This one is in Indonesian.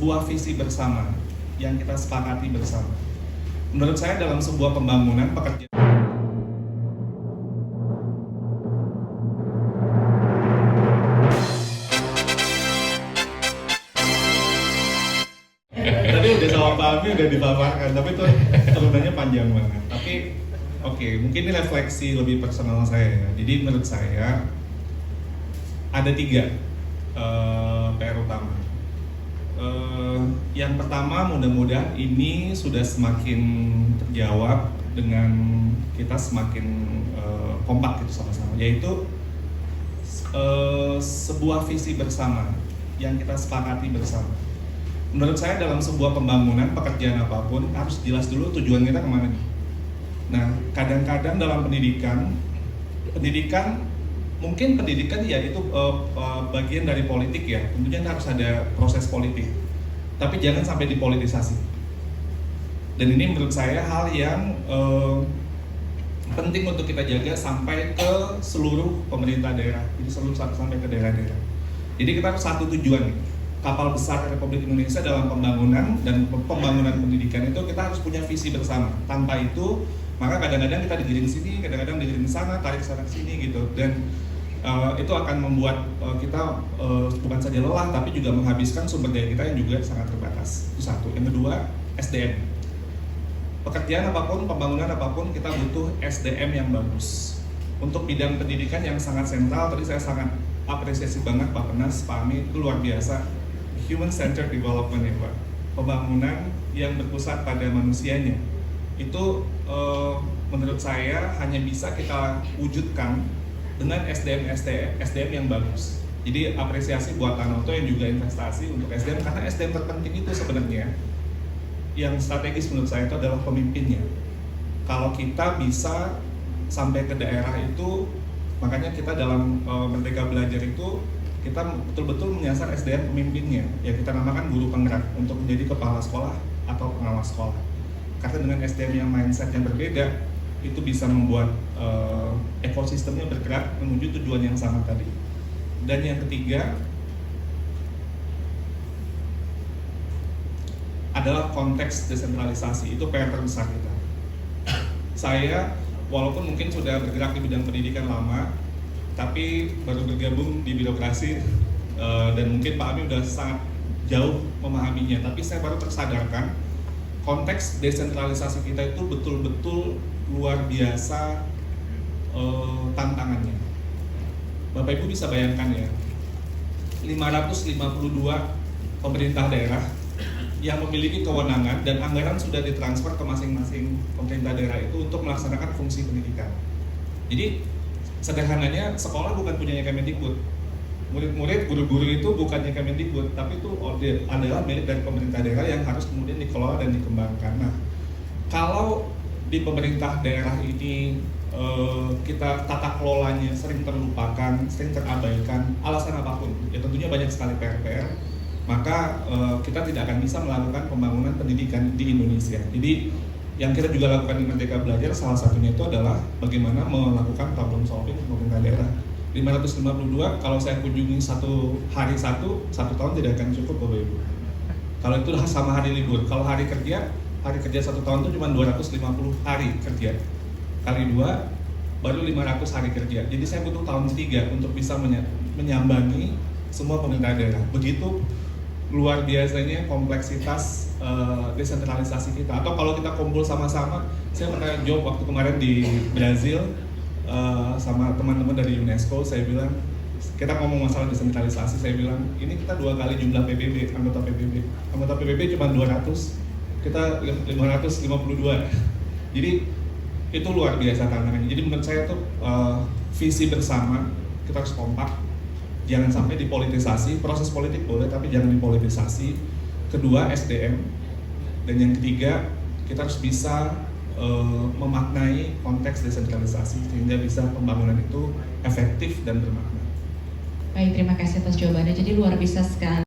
sebuah visi bersama yang kita sepakati bersama. Menurut saya dalam sebuah pembangunan pekerjaan tadi udah sama Pak Ami udah dipaparkan, tapi itu turunannya panjang banget. Tapi oke, mungkin ini refleksi lebih personal saya ya. Jadi menurut saya ada 3 PR utama. Yang pertama, mudah-mudahan ini sudah semakin terjawab dengan kita semakin kompak gitu sama-sama, yaitu sebuah visi bersama yang kita sepakati bersama. Menurut saya dalam sebuah pembangunan pekerjaan apapun harus jelas dulu tujuan kita kemana nih. Nah, kadang-kadang dalam pendidikan mungkin pendidikan ya itu bagian dari politik ya, tentunya harus ada proses politik, tapi jangan sampai dipolitisasi. Dan ini menurut saya hal yang penting untuk kita jaga sampai ke seluruh pemerintah daerah, jadi sampai ke daerah-daerah. Jadi kita harus satu tujuan nih. Kapal besar Republik Indonesia dalam pembangunan dan pembangunan pendidikan itu kita harus punya visi bersama. Tanpa itu, maka kadang-kadang kita digiring sini, kadang-kadang digiring sana, tarik sana sini gitu. Dan itu akan membuat kita bukan saja lelah, tapi juga menghabiskan sumber daya kita yang juga sangat terbatas. Itu satu. Yang kedua, SDM. Pekerjaan apapun, pembangunan apapun, kita butuh SDM yang bagus. Untuk bidang pendidikan yang sangat sentral, tadi saya sangat apresiasi banget Pak Penas, Pak Ami, itu luar biasa. Human Centered Development ya Pak, pembangunan yang berpusat pada manusianya. Itu menurut saya hanya bisa kita wujudkan dengan SDM yang bagus. Jadi apresiasi buat Tanoto yang juga investasi untuk SDM, karena SDM terpenting itu sebenarnya yang strategis menurut saya itu adalah pemimpinnya. Kalau kita bisa sampai ke daerah itu, makanya kita dalam Merdeka Belajar itu kita betul-betul menyasar SDM pemimpinnya, ya kita namakan guru penggerak untuk menjadi kepala sekolah atau pengawas sekolah. Karena dengan SDM yang mindset yang berbeda, itu bisa membuat ekosistemnya bergerak menuju tujuan yang sama tadi. Dan yang ketiga adalah konteks desentralisasi, itu PR terbesar kita. Saya walaupun mungkin sudah bergerak di bidang pendidikan lama, tapi baru bergabung di birokrasi dan mungkin Pak Ami udah sangat jauh memahaminya, tapi saya baru tersadarkan konteks desentralisasi kita itu betul-betul luar biasa tantangannya. Bapak Ibu bisa bayangkan ya, 552 pemerintah daerah yang memiliki kewenangan dan anggaran sudah ditransfer ke masing-masing pemerintah daerah itu untuk melaksanakan fungsi pendidikan. Jadi sederhananya, sekolah bukan punyanya Kemendikbud, murid-murid, guru-guru itu bukannya Kemendikbud, tapi itu adalah milik dari pemerintah daerah yang harus kemudian dikelola dan dikembangkan. Nah, kalau di pemerintah daerah ini kita tata kelolanya sering terlupakan, sering terabaikan, alasan apapun, ya tentunya banyak sekali PR-PR, maka kita tidak akan bisa melakukan pembangunan pendidikan di Indonesia. Jadi yang kita juga lakukan di Merdeka Belajar salah satunya itu adalah bagaimana melakukan problem solving untuk pemerintah daerah. 552 kalau saya kunjungi satu tahun tidak akan cukup Bapak Ibu. Kalau itu sama hari libur, kalau hari kerja 1 tahun itu cuma 250 hari kerja. Kali 2 baru 500 hari kerja. Jadi saya butuh tahun ketiga untuk bisa menyambangi semua pemerintah daerah. Begitu luar biasanya kompleksitas desentralisasi kita. Atau kalau kita kumpul sama-sama, saya pernah job waktu kemarin di Brazil sama teman-teman dari UNESCO, saya bilang, kita ngomong masalah desentralisasi, saya bilang, ini kita 2 kali jumlah PBB, anggota PBB cuma 200, kita 552. Jadi itu luar biasa tantangannya. Jadi menurut saya tuh visi bersama, kita harus kompak, jangan sampai dipolitisasi. Proses politik boleh, tapi jangan dipolitisasi. Kedua, SDM. Dan yang ketiga, kita harus bisa memaknai konteks desentralisasi sehingga bisa pembangunan itu efektif dan bermakna. Baik, terima kasih atas jawabannya. Jadi luar biasa sekali.